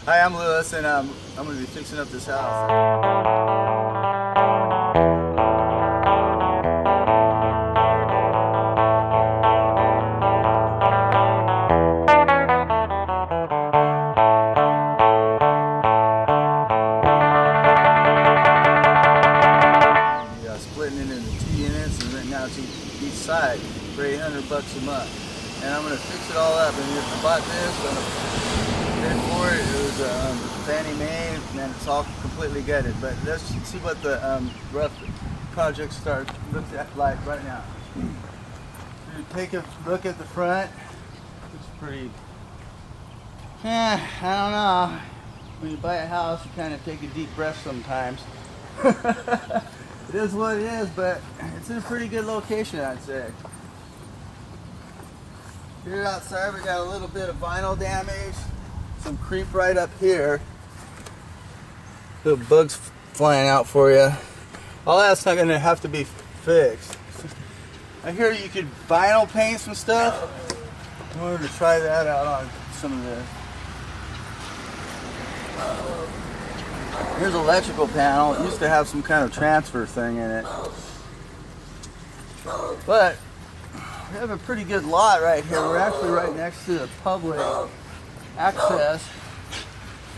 Hi, I'm Lewis, and I'm going to be fixing up this house. Splitting it into 2 units and renting out to each side for $800 a month. And I'm going to fix it all up. And I bought this. Bid for it. It was Fannie Mae, and it's all completely gutted. But let's see what the rough project looks like right now. You take a look at the front. It's pretty. I don't know. When you buy a house, you kind of take a deep breath sometimes. It is what it is, but it's in a pretty good location, I'd say. Here outside, we got a little bit of vinyl damage. Some creep right up here. Little bugs flying out for you. All that's not going to have to be fixed. I hear you could vinyl paint some stuff. I wanted to try that out on some of this. Here's an electrical panel. It used to have some kind of transfer thing in it. But we have a pretty good lot right here. We're actually right next to the public access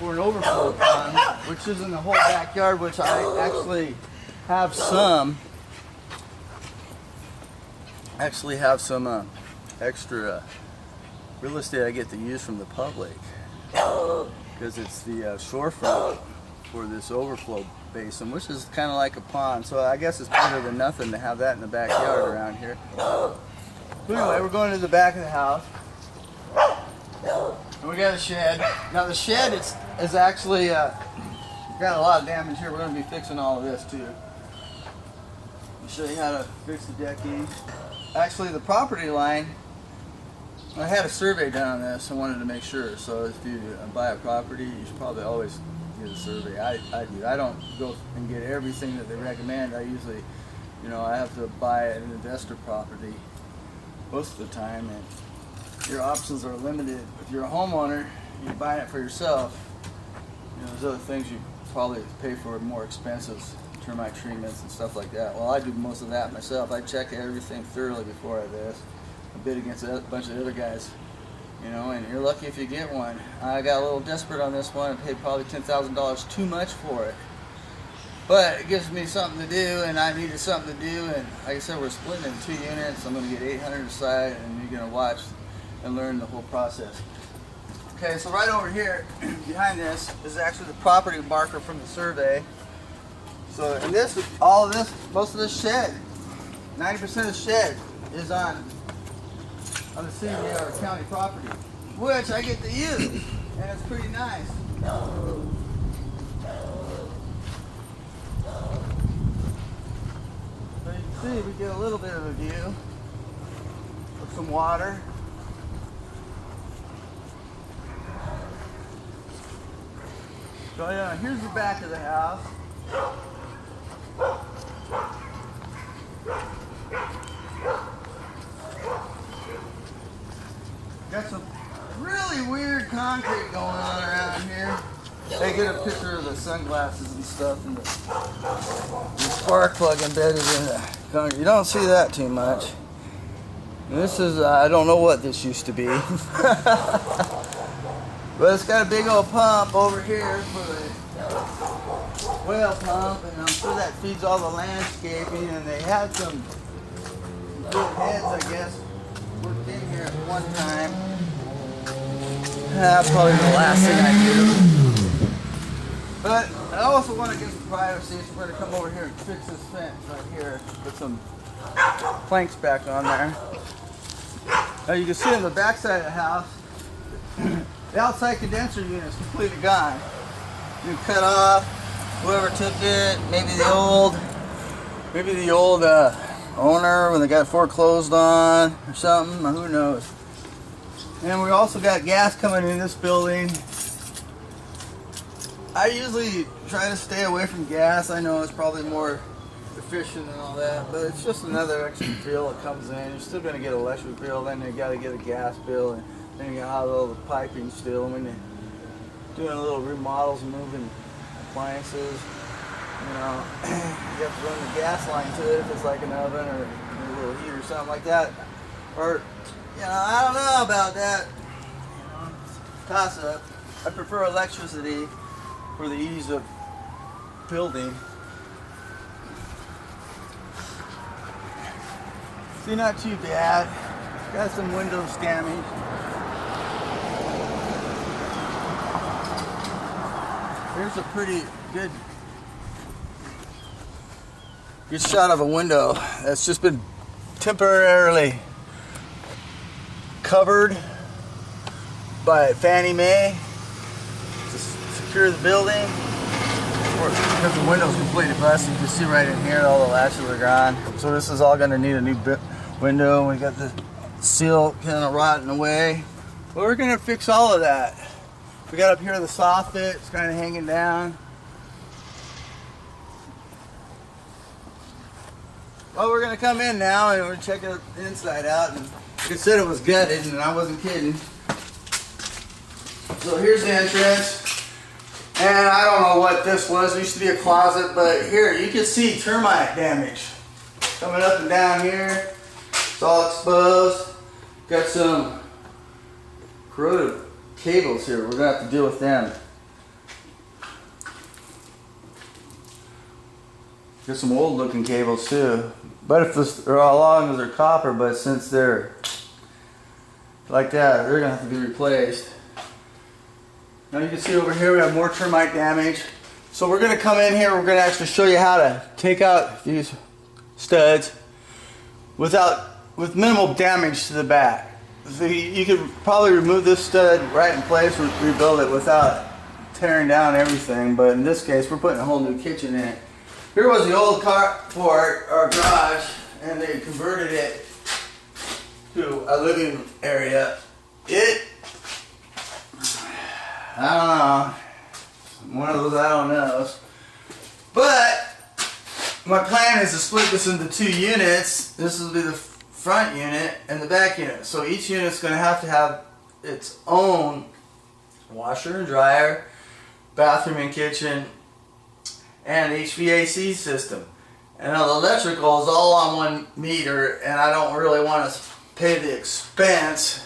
for an overflow pond, which is in the whole backyard, which I actually have some extra real estate I get to use from the public, because it's the shorefront for this overflow basin, which is kind of like a pond. So I guess it's better than nothing to have that in the backyard around here. But anyway, we're going to the back of the house. And we got a shed. Now the shed is actually got a lot of damage here. We're going to be fixing all of this too. I'll show you how to fix the decking. Actually, the property line, I had a survey done on this. I wanted to make sure. So if you buy a property, you should probably always get a survey. I do. I don't go and get everything that they recommend. I usually, I have to buy an investor property most of the time, and your options are limited. If you're a homeowner, you're buying it for yourself. There's other things you probably pay for more expensive termite treatments and stuff like that. Well, I do most of that myself. I check everything thoroughly before I do this. I bid against a bunch of other guys, and you're lucky if you get one. I got a little desperate on this one and paid probably $10,000 too much for it. But it gives me something to do, and I needed something to do, and like I said, we're splitting it in 2 units. I'm going to get $800 aside, and you're going to watch and learn the whole process. Okay, so right over here, behind this, is actually the property marker from the survey. So, and this, all of this, most of this shed, 90% of the shed is on the city or county property, which I get to use, and it's pretty nice. So you can see we get a little bit of a view of some water. So yeah, here's the back of the house. Got some really weird concrete going on around here. They get a picture of the sunglasses and stuff, and the spark plug embedded in the concrete. You don't see that too much. And this is, I don't know what this used to be. But it's got a big old pump over here for the well pump, and I'm sure that feeds all the landscaping, and they had some good heads, I guess, worked in here at one time. That's probably the last thing I do. But I also want to get some privacy, so we're going to come over here and fix this fence right here. Put some planks back on there. Now you can see on the back side of the house, the outside condenser unit is completely gone. You can cut off whoever took it, maybe the old owner when they got foreclosed on or something, or who knows. And we also got gas coming in this building. I usually try to stay away from gas. I know it's probably more efficient and all that, but it's just another extra bill that comes in. You're still going to get an electric bill, then you got to get a gas bill, and then you got all the piping still. When doing little remodels, moving appliances. You know, you have to run the gas line to it if it's like an oven or a little heat or something like that. Or, you know, I don't know about that. You know, toss up. I prefer electricity for the ease of building. See, not too bad. Got some windows damage. Here's a pretty good shot of a window that's just been temporarily covered by Fannie Mae to secure the building. Because the window's completely busted, you can see right in here all the latches are gone. So this is all going to need a new window. We got the seal kind of rotting away. But we're going to fix all of that. We got up here the soffit, it's kind of hanging down. Well, we're going to come in now and we're going to check it inside out. And it said it was gutted, and I wasn't kidding. So here's the entrance. And I don't know what this was. It used to be a closet, but here you can see termite damage coming up and down here. It's all exposed. Got some corroded cables here. We're going to have to deal with them. Got some old looking cables too. But if they're all long as they're copper, but since they're like that, they're going to have to be replaced. Now you can see over here we have more termite damage. So we're going to come in here, we're going to actually show you how to take out these studs with minimal damage to the back. So you could probably remove this stud right in place, rebuild it without tearing down everything. But in this case, we're putting a whole new kitchen in it. Here was the old carport, or garage, and they converted it to a living area. I don't know. One of those I don't knows. But my plan is to split this into two units. This will be the front unit and the back unit. So each unit is going to have its own washer and dryer, bathroom and kitchen, and HVAC system. And now the electrical is all on one meter, and I don't really want to pay the expense.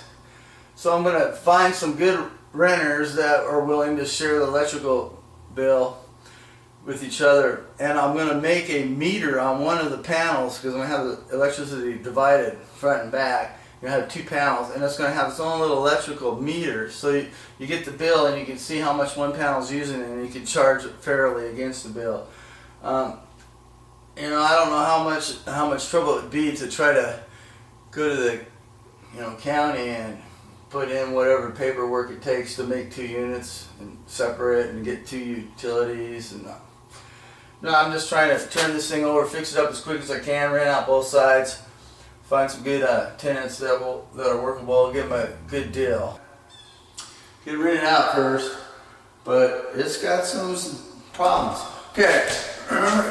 So I'm going to find some good renters that are willing to share the electrical bill with each other, and I'm going to make a meter on one of the panels because I'm going to have the electricity divided front and back. You're going to have two panels, and it's going to have its own little electrical meter, so you get the bill and you can see how much one panel's using, and you can charge it fairly against the bill. You know, I don't know how much trouble it would be to try to go to the county and put in whatever paperwork it takes to make two units and separate and get two utilities. And no, I'm just trying to turn this thing over, fix it up as quick as I can, rent out both sides, find some good tenants that are workable, give them a good deal. Get it rented out first, but it's got some problems. Okay,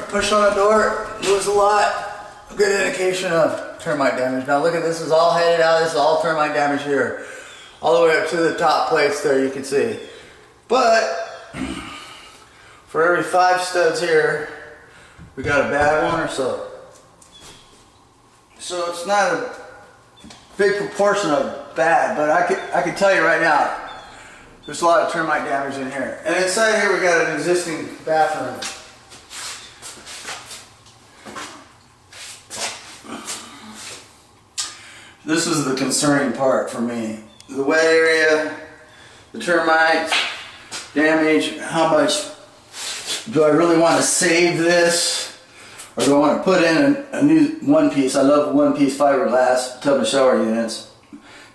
push on the door, moves a lot, a good indication of termite damage. Now look at this, is all headed out, this is all termite damage here. All the way up to the top plates there, you can see. But for every 5 studs here, we got a bad one or so. So it's not a big proportion of bad, but I can tell you right now, there's a lot of termite damage in here. And inside here we got an existing bathroom. This is the concerning part for me. The wet area, the termite damage, how much do I really want to save this, or do I want to put in a new one-piece? I love one-piece fiberglass tub and shower units.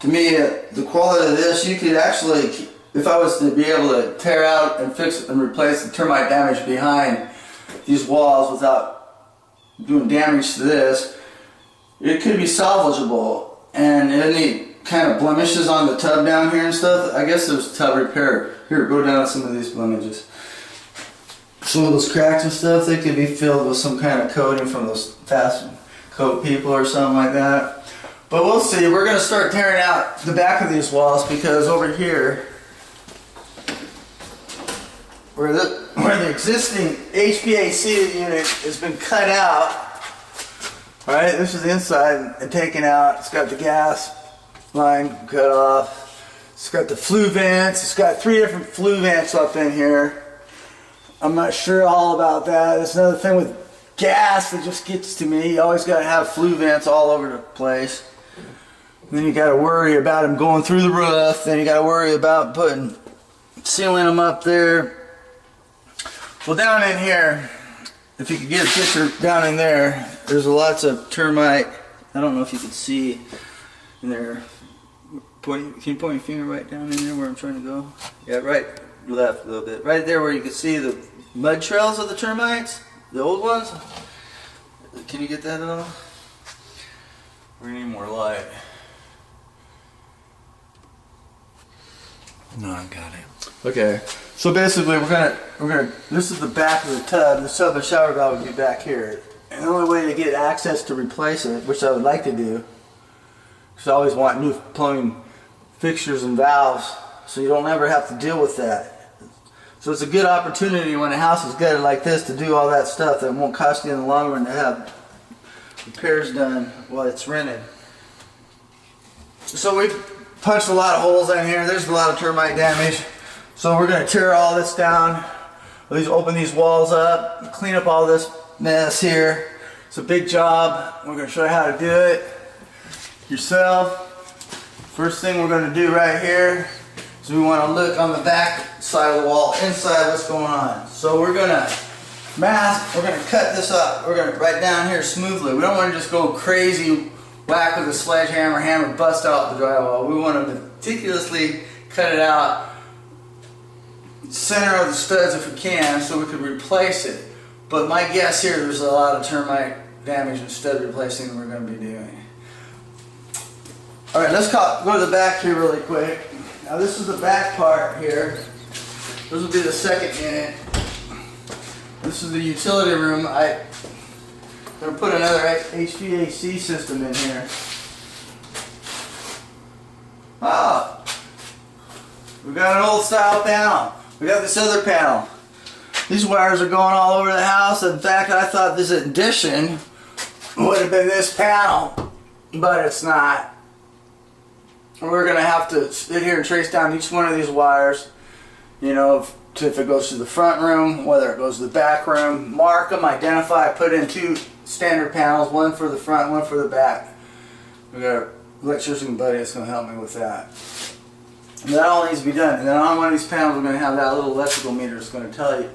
To me, the quality of this, you could actually, if I was to be able to tear out and fix and replace the termite damage behind these walls without doing damage to this, it could be salvageable. And any kind of blemishes on the tub down here and stuff, I guess there's tub repair. Here, go down to some of these blemishes. Some of those cracks and stuff, they could be filled with some kind of coating from those fast coat people or something like that. But we'll see. We're going to start tearing out the back of these walls because over here, where the existing HVAC unit has been cut out. All right, this is the inside and taken out. It's got the gas line cut off. It's got the flue vents. It's got 3 different flue vents up in here. I'm not sure all about that. That's another thing with gas that just gets to me. You always got to have flue vents all over the place. And then you got to worry about them going through the roof. Then you got to worry about sealing them up there. Well, down in here, if you could get a picture down in there, there's lots of termite. I don't know if you can see in there. Can you point your finger right down in there where I'm trying to go? Yeah, right left a little bit. Right there where you can see the mud trails of the termites, the old ones. Can you get that at all? We need more light. No, I got it. Okay. So basically we're gonna this is the back of the tub. The tub and shower valve would be back here. And the only way to get access to replace it, which I would like to do, because I always want new plumbing fixtures and valves, so you don't ever have to deal with that. So it's a good opportunity when a house is gutted like this to do all that stuff that won't cost you in the long run to have repairs done while it's rented. So we punched a lot of holes in here. There's a lot of termite damage. So we're going to tear all this down. We'll open these walls up, clean up all this mess here. It's a big job. We're going to show you how to do it yourself. First thing we're going to do right here is we want to look on the back side of the wall, inside what's going on. So we're going to cut this up. We're going to right down here smoothly. We don't want to just go crazy whack with a sledgehammer, hammer, bust out the drywall. We want to meticulously cut it out, center of the studs if we can, so we could replace it. But my guess here, there's a lot of termite damage and stud replacing that we're going to be doing. Alright, let's go to the back here really quick. Now this is the back part here. This will be the second unit. This is the utility room. I'm going to put another HVAC system in here. Ah, we got an old style panel. We got this other panel. These wires are going all over the house. In fact, I thought this addition would have been this panel, but it's not. We're going to have to sit here and trace down each one of these wires, you know, if it goes to the front room, whether it goes to the back room, mark them, identify, put in 2 standard panels, one for the front, one for the back. We got an electrician buddy that's going to help me with that. And that all needs to be done. And then on one of these panels, we're going to have that little electrical meter that's going to tell you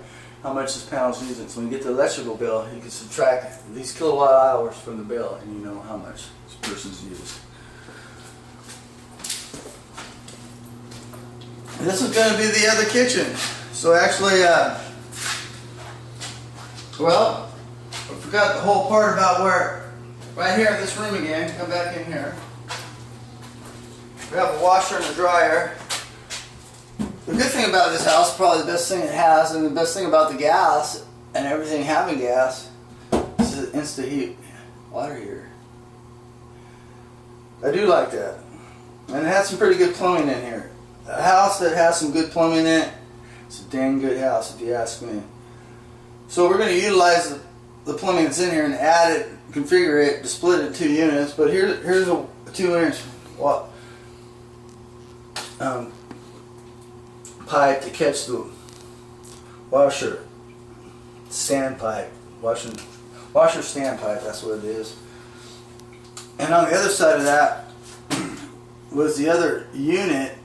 how much this panel is using. So when you get the electrical bill, you can subtract these kilowatt hours from the bill, and you know how much this person's used. This is going to be the other kitchen. So actually, well, I forgot the whole part about where, right here in this room again, come back in here. We have a washer and a dryer. The good thing about this house, probably the best thing it has, and the best thing about the gas, and everything having gas, is the instant heat water heater. I do like that. And it has some pretty good plumbing in here. A house that has some good plumbing in it, it's a dang good house if you ask me. So we're going to utilize the plumbing that's in here and add it, configure it to split it in 2 units. But here's a 2-inch pipe to catch the washer stand pipe, washer stand pipe, that's what it is. And on the other side of that was the other unit,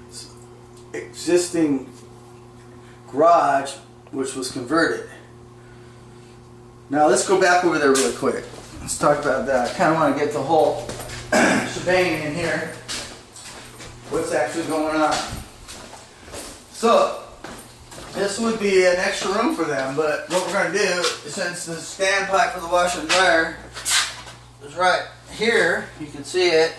existing garage, which was converted. Now let's go back over there really quick. Let's talk about that. I kind of want to get the whole shebang in here. What's actually going on? So this would be an extra room for them, but what we're going to do is, since the standpipe for the washer and dryer is right here, you can see it,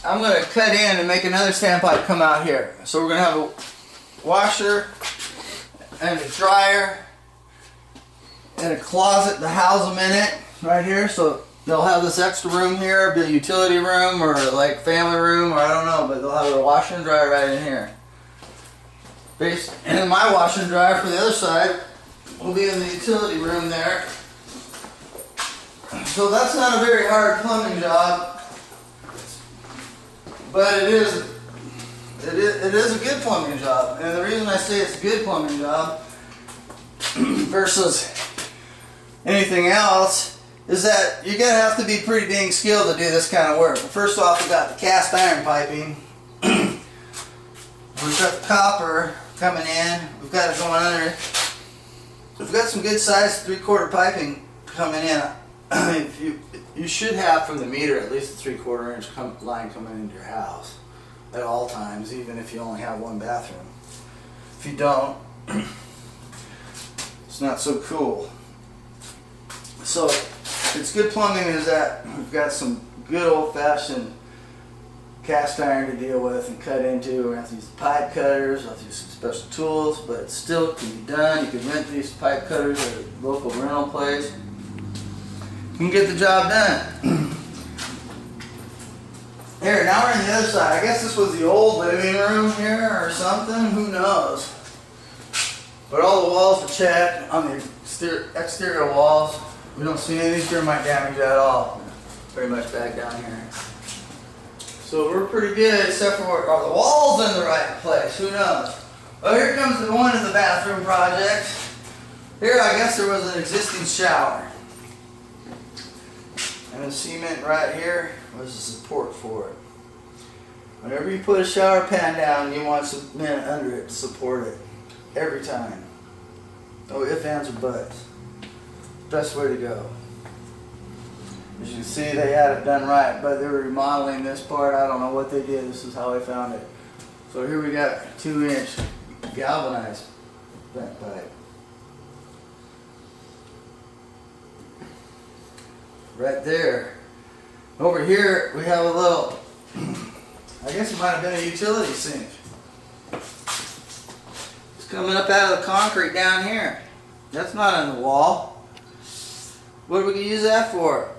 I'm going to cut in and make another standpipe come out here. So we're going to have a washer and a dryer and a closet to house them in it right here. So they'll have this extra room here, be a utility room or like family room, or I don't know, but they'll have a washer and dryer right in here. And my washer and dryer for the other side will be in the utility room there. So that's not a very hard plumbing job, but it is a good plumbing job. And the reason I say it's a good plumbing job versus anything else is that you're gonna have to be pretty dang skilled to do this kind of work. First off, we got the cast iron piping. We've got the copper coming in. We've got it going under. We've got some good sized 3/4 piping coming in. You should have from the meter at least a 3/4 inch line coming into your house at all times, even if you only have one bathroom. If you don't, it's not so cool. So it's good plumbing is that we've got some good old-fashioned cast iron to deal with and cut into. We have to use pipe cutters, we have to use some special tools, but it still can be done. You can rent these pipe cutters at a local rental place. You can get the job done. Here, now we're on the other side. I guess this was the old living room here or something, who knows. But all the walls are checked on the exterior walls. We don't see any termite damage at all. Pretty much back down here. So we're pretty good, except for are the walls in the right place? Who knows? Well, here comes the one of the bathroom projects. Here, I guess there was an existing shower. And the cement right here was the support for it. Whenever you put a shower pan down, you want cement under it to support it. Every time. No ifs, ands, or buts. Best way to go. As you can see, they had it done right, but they were remodeling this part. I don't know what they did. This is how I found it. So here we got 2-inch galvanized vent pipe. Right there. Over here, we have a little, I guess it might have been a utility sink. It's coming up out of the concrete down here. That's not on the wall. What are we going to use that for?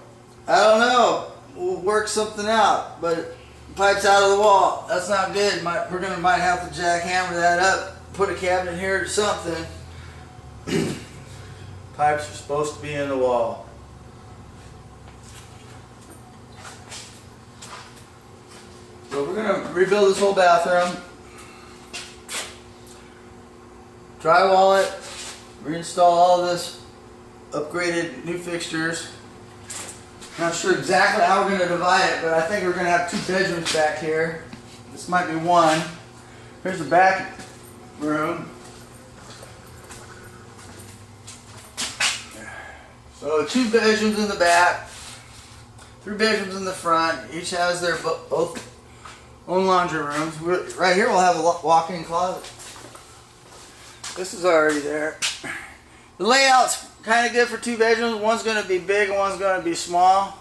I don't know. We'll work something out, but it pipes out of the wall. That's not good. We're might have to jackhammer that up, put a cabinet here or something. Pipes are supposed to be in the wall. So we're going to rebuild this whole bathroom, drywall it, reinstall all this upgraded new fixtures. Not sure exactly how we're going to divide it, but I think we're going to have 2 bedrooms back here. This might be one. Here's the back room. So 2 bedrooms in the back, 3 bedrooms in the front. Each has their both own laundry rooms. Right here we'll have a walk-in closet. This is already there. The layout's kind of good for 2 bedrooms. One's going to be big and one's going to be small.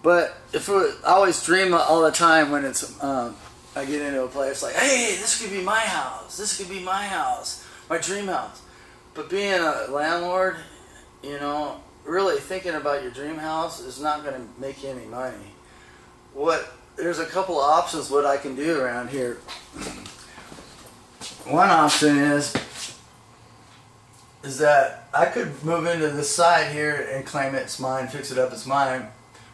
But I always dream all the time when it's I get into a place like, hey, this could be my house. This could be my house, my dream house. But being a landlord, you know, really thinking about your dream house is not going to make you any money. There's a couple of options what I can do around here. One option is that I could move into this side here and claim it's mine, fix it up, it's mine.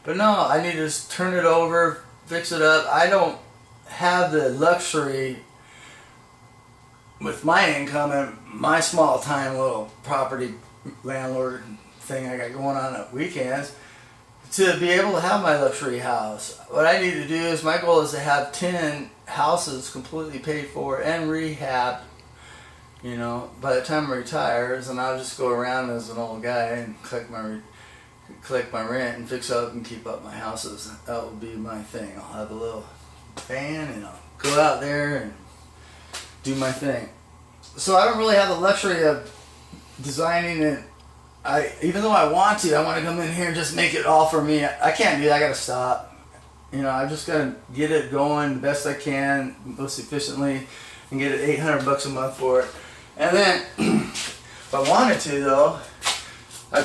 But no, I need to just turn it over, fix it up. I don't have the luxury with my income and my small time little property landlord thing I got going on at weekends to be able to have my luxury house. What I need to do is, my goal is to have 10 houses completely paid for and rehab, you know, by the time I retire, and I'll just go around as an old guy and collect my rent and fix up and keep up my houses. That will be my thing. I'll have a little van and I'll go out there and do my thing. So I don't really have the luxury of designing it. Even though I want to come in here and just make it all for me. I can't do that. I gotta stop. You know, I just gotta get it going the best I can, most efficiently, and get it $800 a month for it. And then, if I wanted to though, I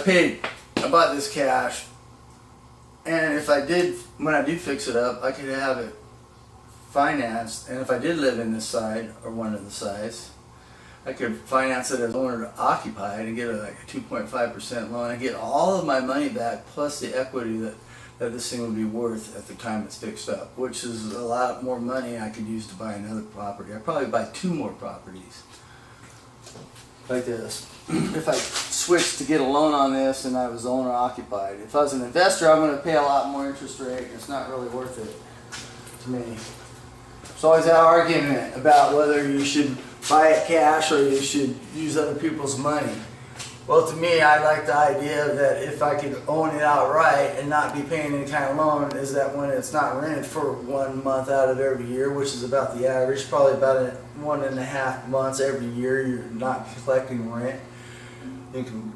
bought this cash, and if I did, when I do fix it up, I could have it financed, and if I did live in this side or one of the sides, I could finance it as owner occupied and get like a 2.5% loan and get all of my money back plus the equity that this thing would be worth at the time it's fixed up, which is a lot more money I could use to buy another property. I'd probably buy 2 more properties like this if I switched to get a loan on this and I was owner occupied. If I was an investor, I'm going to pay a lot more interest rate, and it's not really worth it to me. There's always that argument about whether you should buy it cash or you should use other people's money. Well, to me, I like the idea that if I could own it outright and not be paying any kind of loan, is that when it's not rented for 1 month out of every year, which is about the average, probably about 1.5 months every year, you're not collecting rent. You can,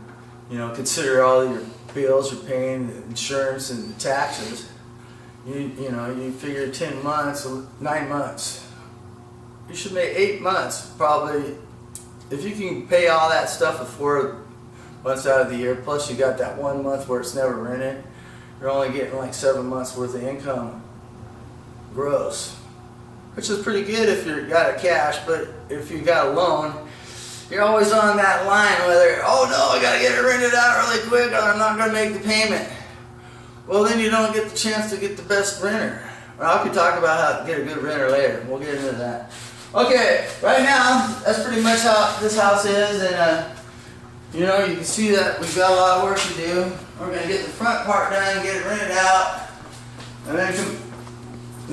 consider all your bills you're paying, the insurance and the taxes. You figure 10 months, 9 months. You should make 8 months, probably. If you can pay all that stuff with 4 months out of the year, plus you got that 1 month where it's never rented, you're only getting like 7 months worth of income gross, which is pretty good if you got a cash. But if you got a loan, you're always on that line whether, oh no, I gotta get it rented out really quick or I'm not gonna make the payment. Well, then you don't get the chance to get the best renter. Well, I could talk about how to get a good renter later. We'll get into that. Okay, right now, that's pretty much how this house is, and you can see that we've got a lot of work to do. We're going to get the front part done, get it rented out, and then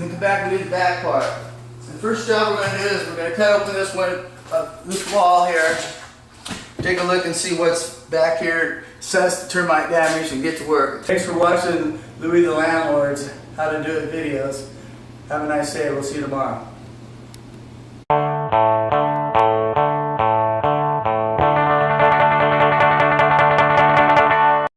come back and do the back part. So the first job we're going to do is we're going to cut open this wall here, take a look and see what's back here, assess the termite damage, and get to work. Thanks for watching Louie The Landlord's How to Do It videos. Have a nice day. We'll see you tomorrow.